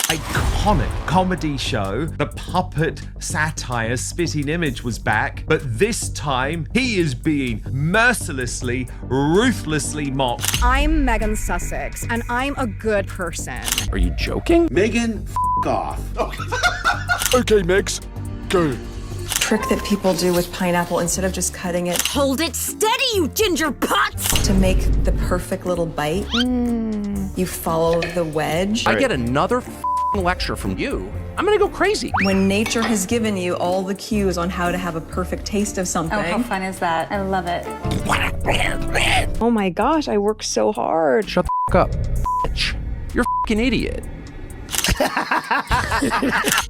iconic comedy show, the puppet satire Spitting Image was back, but this time he is being mercilessly, ruthlessly mocked. I'm Megan Sussex, and I'm a good person. Are you joking? Megan, off. Okay, Megs, go. Trick that people do with pineapple, instead of just cutting it Hold it steady, you ginger pots! to make the perfect little bite, you follow the wedge. I get another lecture from you, I'm gonna go crazy. When nature has given you all the cues on how to have a perfect taste of something. Oh, how fun is that? I love it. Oh my gosh, I work so hard. Shut the up, bitch. You're a idiot.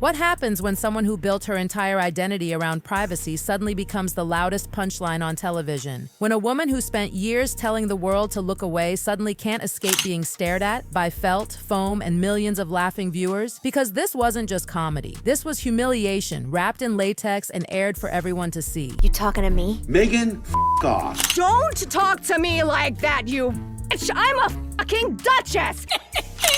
What happens when someone who built her entire identity around privacy suddenly becomes the loudest punchline on television? When a woman who spent years telling the world to look away suddenly can't escape being stared at by felt, foam, and millions of laughing viewers? Because this wasn't just comedy. This was humiliation, wrapped in latex and aired for everyone to see. You talking to me? Megan, off. Don't talk to me like that, you bitch! I'm a fucking duchess!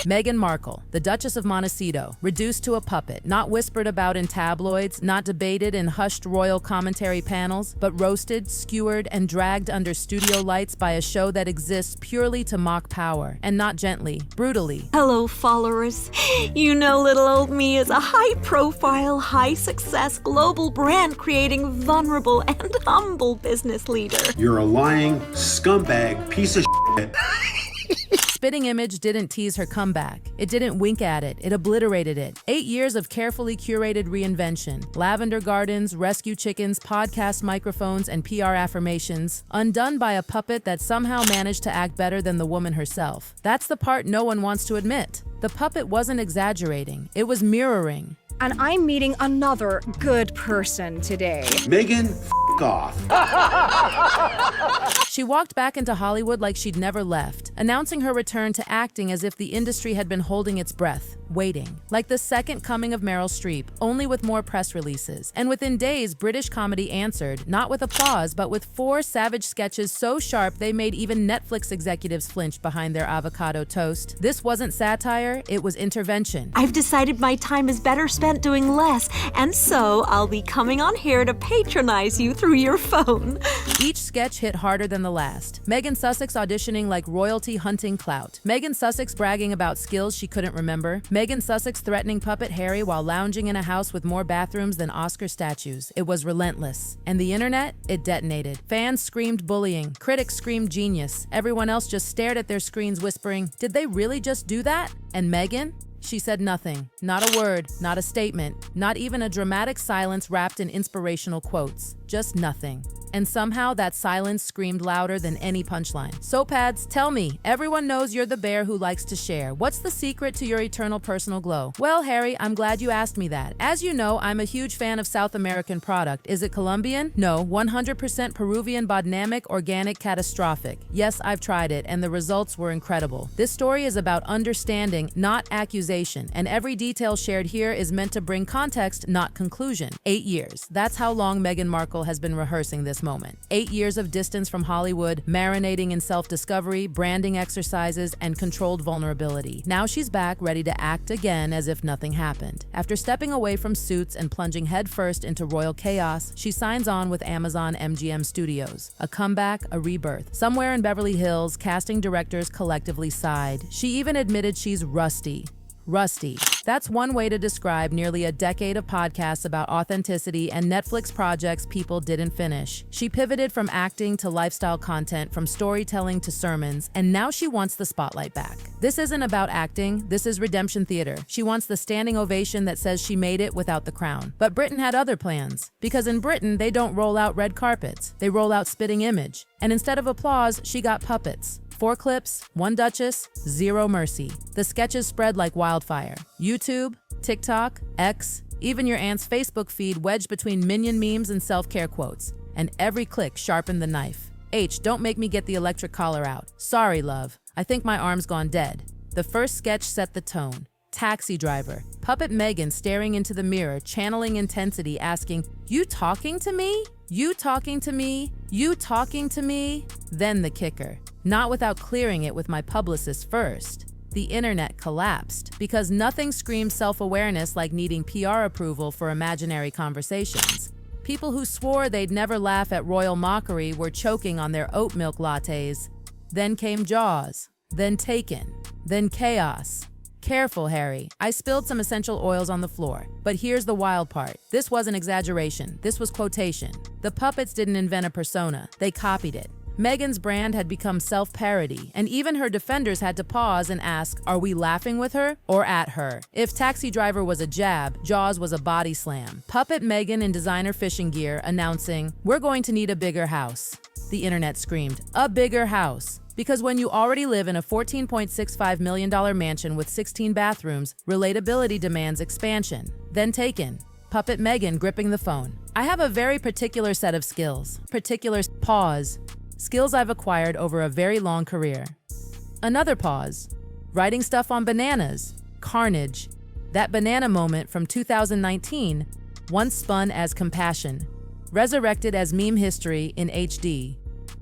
Meghan Markle, the Duchess of Montecito, reduced to a puppet, not whispered about in tabloids, not debated in hushed royal commentary panels, but roasted, skewered, and dragged under studio lights by a show that exists purely to mock power, and not gently, brutally. Hello, followers. You know little old me is a high-profile, high-success, global brand-creating, vulnerable, and humble business leader. You're a lying scumbag piece of shit. Spitting Image didn't tease her comeback. It didn't wink at it. It obliterated it. 8 years of carefully curated reinvention. Lavender gardens, rescue chickens, podcast microphones, and PR affirmations, undone by a puppet that somehow managed to act better than the woman herself. That's the part no one wants to admit. The puppet wasn't exaggerating. It was mirroring. And I'm meeting another good person today. Megan, off. She walked back into Hollywood like she'd never left, announcing her return to acting as if the industry had been holding its breath, waiting. Like the second coming of Meryl Streep, only with more press releases. And within days, British comedy answered, not with applause, but with 4 savage sketches so sharp they made even Netflix executives flinch behind their avocado toast. This wasn't satire, it was intervention. I've decided my time is better spent doing less, and so I'll be coming on here to patronize you through your phone. Each sketch hit harder than the last. Megan Sussex auditioning like royalty hunting clout. Megan Sussex bragging about skills she couldn't remember. Megan Sussex threatening Puppet Harry while lounging in a house with more bathrooms than Oscar statues. It was relentless. And the internet? It detonated. Fans screamed bullying. Critics screamed genius. Everyone else just stared at their screens whispering, did they really just do that? And Megan? She said nothing. Not a word, not a statement, not even a dramatic silence wrapped in inspirational quotes. Just nothing. And somehow that silence screamed louder than any punchline. Soapads, tell me, everyone knows you're the bear who likes to share. What's the secret to your eternal personal glow? Well, Harry, I'm glad you asked me that. As you know, I'm a huge fan of South American product. Is it Colombian? No, 100% Peruvian biodynamic, organic, catastrophic. Yes, I've tried it, and the results were incredible. This story is about understanding, not accusation, and every detail shared here is meant to bring context, not conclusion. 8 years. That's how long Meghan Markle has been rehearsing this moment. 8 years of distance from Hollywood, marinating in self-discovery, branding exercises, and controlled vulnerability. Now she's back, ready to act again as if nothing happened. After stepping away from Suits and plunging headfirst into royal chaos, she signs on with Amazon MGM Studios. A comeback, a rebirth. Somewhere in Beverly Hills, casting directors collectively sighed. She even admitted she's rusty. Rusty. That's one way to describe nearly a decade of podcasts about authenticity and Netflix projects people didn't finish. She pivoted from acting to lifestyle content, from storytelling to sermons, and now she wants the spotlight back. This isn't about acting, this is redemption theater. She wants the standing ovation that says she made it without the crown. But Britain had other plans. Because in Britain, they don't roll out red carpets, they roll out Spitting Image. And instead of applause, she got puppets. 4 clips, 1 duchess, 0 mercy. The sketches spread like wildfire. YouTube, TikTok, X, even your aunt's Facebook feed wedged between minion memes and self-care quotes. And every click sharpened the knife. H, don't make me get the electric collar out. Sorry, love. I think my arm's gone dead. The first sketch set the tone. Taxi driver. Puppet Meghan staring into the mirror, channeling intensity, asking, you talking to me? You talking to me? You talking to me? Then the kicker. Not without clearing it with my publicist first. the internet collapsed because nothing screams self-awareness like needing PR approval for imaginary conversations. People who swore they'd never laugh at royal mockery were choking on their oat milk lattes. Then came Jaws, then Taken, then chaos. Careful, Harry. I spilled some essential oils on the floor. But here's the wild part. This wasn't exaggeration. This was quotation. The puppets didn't invent a persona. They copied it. Meghan's brand had become self-parody, and even her defenders had to pause and ask, are we laughing with her or at her? If Taxi Driver was a jab, Jaws was a body slam. Puppet Meghan in designer fishing gear announcing, we're going to need a bigger house. The internet screamed, a bigger house. Because when you already live in a $14.65 million mansion with 16 bathrooms, relatability demands expansion. Then Taken. Puppet Meghan gripping the phone. I have a very particular set of skills. Pause. Skills I've acquired over a very long career. Another pause. Writing stuff on bananas. Carnage. That banana moment from 2019, once spun as compassion. Resurrected as meme history in HD.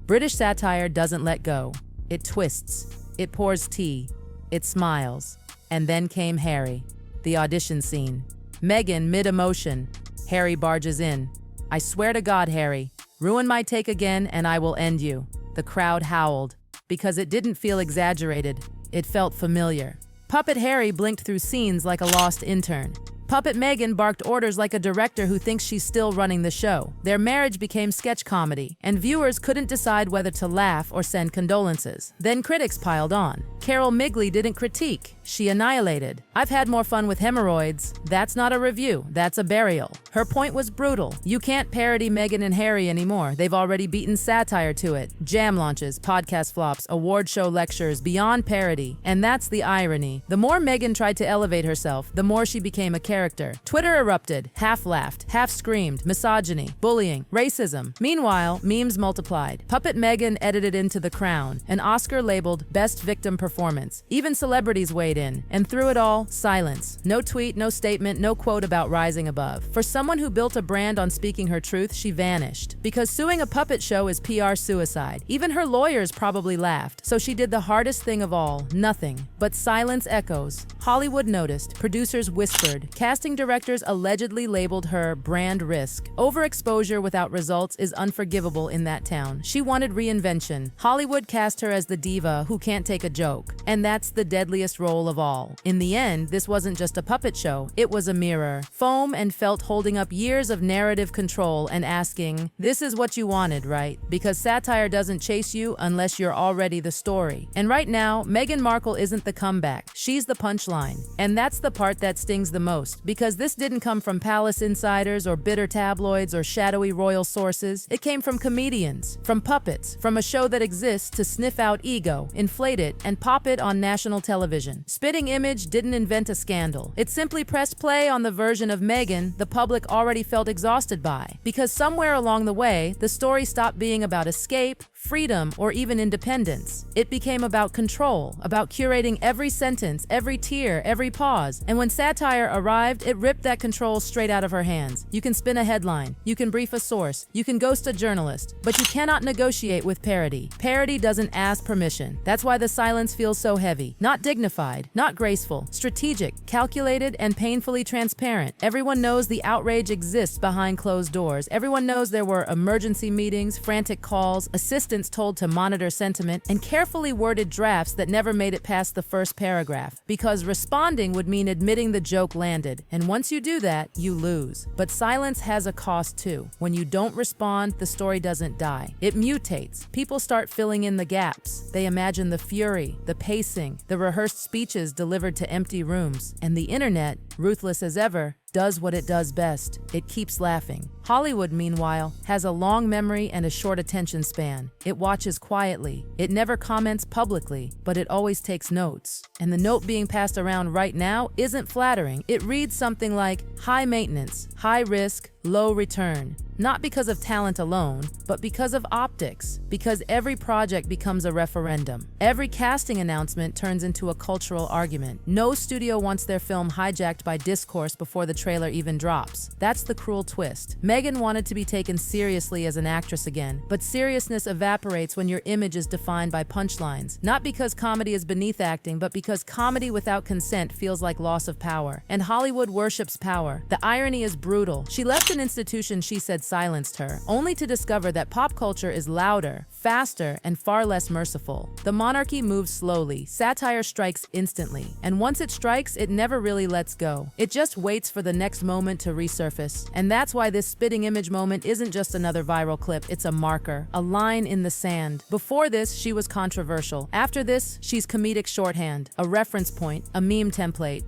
British satire doesn't let go. It twists. It pours tea. It smiles. And then came Harry. The audition scene. Meghan mid-emotion. Harry barges in. I swear to God, Harry. Ruin my take again and I will end you. The crowd howled. Because it didn't feel exaggerated. It felt familiar. Puppet Harry blinked through scenes like a lost intern. Puppet Meghan barked orders like a director who thinks she's still running the show. Their marriage became sketch comedy, and viewers couldn't decide whether to laugh or send condolences. Then critics piled on. Carol Migley didn't critique. She annihilated. I've had more fun with hemorrhoids. That's not a review. That's a burial. Her point was brutal. You can't parody Meghan and Harry anymore. They've already beaten satire to it. Jam launches, podcast flops, award show lectures, beyond parody. And that's the irony. The more Meghan tried to elevate herself, the more she became a character. Twitter erupted, half laughed, half screamed, misogyny, bullying, racism. Meanwhile, memes multiplied. Puppet Meghan edited into The Crown, an Oscar labeled Best Victim Performance. Even celebrities weighed in, and through it all, silence. No tweet, no statement, no quote about rising above. For someone who built a brand on speaking her truth, she vanished. Because suing a puppet show is PR suicide. Even her lawyers probably laughed. So she did the hardest thing of all, nothing. But silence echoes. Hollywood noticed, producers whispered, casting directors allegedly labeled her brand risk. Overexposure without results is unforgivable in that town. She wanted reinvention. Hollywood cast her as the diva who can't take a joke. And that's the deadliest role of all. In the end, this wasn't just a puppet show, it was a mirror. Foam and felt holding up years of narrative control and asking, this is what you wanted, right? Because satire doesn't chase you unless you're already the story. And right now, Meghan Markle isn't the comeback, she's the punchline. And that's the part that stings the most, because this didn't come from palace insiders or bitter tabloids or shadowy royal sources. It came from comedians, from puppets, from a show that exists to sniff out ego, inflate it, and pop it on national television. Spitting Image didn't invent a scandal. It simply pressed play on the version of Meghan the public already felt exhausted by. Because somewhere along the way, the story stopped being about escape, freedom, or even independence. It became about control, about curating every sentence, every tear, every pause. And when satire arrived, it ripped that control straight out of her hands. You can spin a headline, you can brief a source, you can ghost a journalist, but you cannot negotiate with parody. Parody doesn't ask permission. That's why the silence feels so heavy. Not dignified, not graceful, strategic, calculated, and painfully transparent. Everyone knows the outrage exists behind closed doors. Everyone knows there were emergency meetings, frantic calls, assistants told to monitor sentiment, and carefully worded drafts that never made it past the first paragraph. Because responding would mean admitting the joke landed, and once you do that, you lose. But silence has a cost too. When you don't respond, the story doesn't die. It mutates. People start filling in the gaps. They imagine the fury, the pacing, the rehearsed speeches delivered to empty rooms. And the internet, ruthless as ever, does what it does best. It keeps laughing. Hollywood, meanwhile, has a long memory and a short attention span. It watches quietly. It never comments publicly, but it always takes notes. And the note being passed around right now isn't flattering. It reads something like high maintenance, high risk, low return. Not because of talent alone, but because of optics. Because every project becomes a referendum. Every casting announcement turns into a cultural argument. No studio wants their film hijacked by discourse before the trailer even drops. That's the cruel twist. Meghan wanted to be taken seriously as an actress again, but seriousness evaporates when your image is defined by punchlines. Not because comedy is beneath acting, but because comedy without consent feels like loss of power. And Hollywood worships power. The irony is brutal. She left an institution she said silenced her, only to discover that pop culture is louder, faster, and far less merciful. The monarchy moves slowly. Satire strikes instantly. And once it strikes, it never really lets go. It just waits for the next moment to resurface. And that's why this spitting image moment isn't just another viral clip, it's a marker, a line in the sand. Before this, she was controversial. After this, she's comedic shorthand, a reference point, a meme template.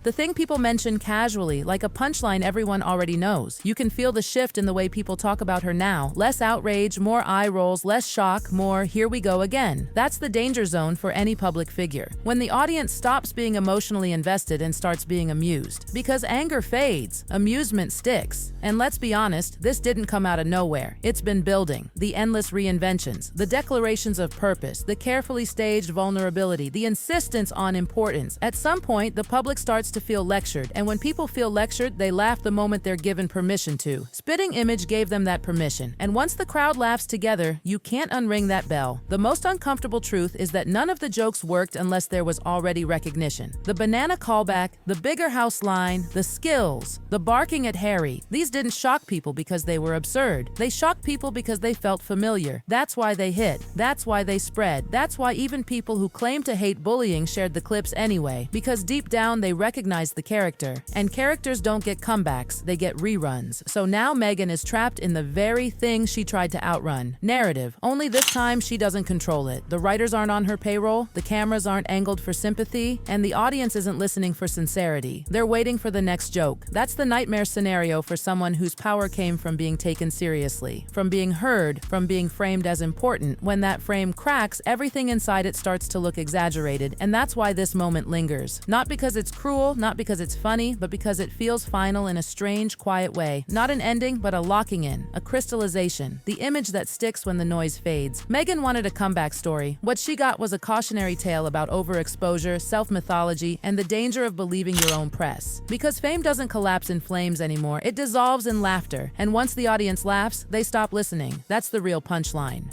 The thing people mention casually, like a punchline everyone already knows. You can feel the shift in the way people talk about her now. Less outrage, more eye rolls, less shock, more here we go again. That's the danger zone for any public figure. When the audience stops being emotionally invested and starts being amused. Because anger fades, amusement sticks. And let's be honest, this didn't come out of nowhere. It's been building. The endless reinventions, the declarations of purpose, the carefully staged vulnerability, the insistence on importance. At some point, the public starts to feel lectured, and when people feel lectured, they laugh the moment they're given permission to. Spitting image gave them that permission, and once the crowd laughs together, you can't unring that bell. The most uncomfortable truth is that none of the jokes worked unless there was already recognition. The banana callback, the bigger house line, the skills, the barking at Harry, these didn't shock people because they were absurd. They shocked people because they felt familiar. That's why they hit. That's why they spread. That's why even people who claim to hate bullying shared the clips anyway, because deep down they recognize the character. And characters don't get comebacks, they get reruns. So now Meghan is trapped in the very thing she tried to outrun. Narrative. Only this time she doesn't control it. The writers aren't on her payroll, the cameras aren't angled for sympathy, and the audience isn't listening for sincerity. They're waiting for the next joke. That's the nightmare scenario for someone whose power came from being taken seriously, from being heard, from being framed as important. When that frame cracks, everything inside it starts to look exaggerated, and that's why this moment lingers. Not because it's cruel, not because it's funny, but because it feels final in a strange, quiet way. Not an ending, but a locking in, a crystallization, the image that sticks when the noise fades. Meghan wanted a comeback story. What she got was a cautionary tale about overexposure, self-mythology, and the danger of believing your own press. Because fame doesn't collapse in flames anymore, it dissolves in laughter. And once the audience laughs, they stop listening. That's the real punchline.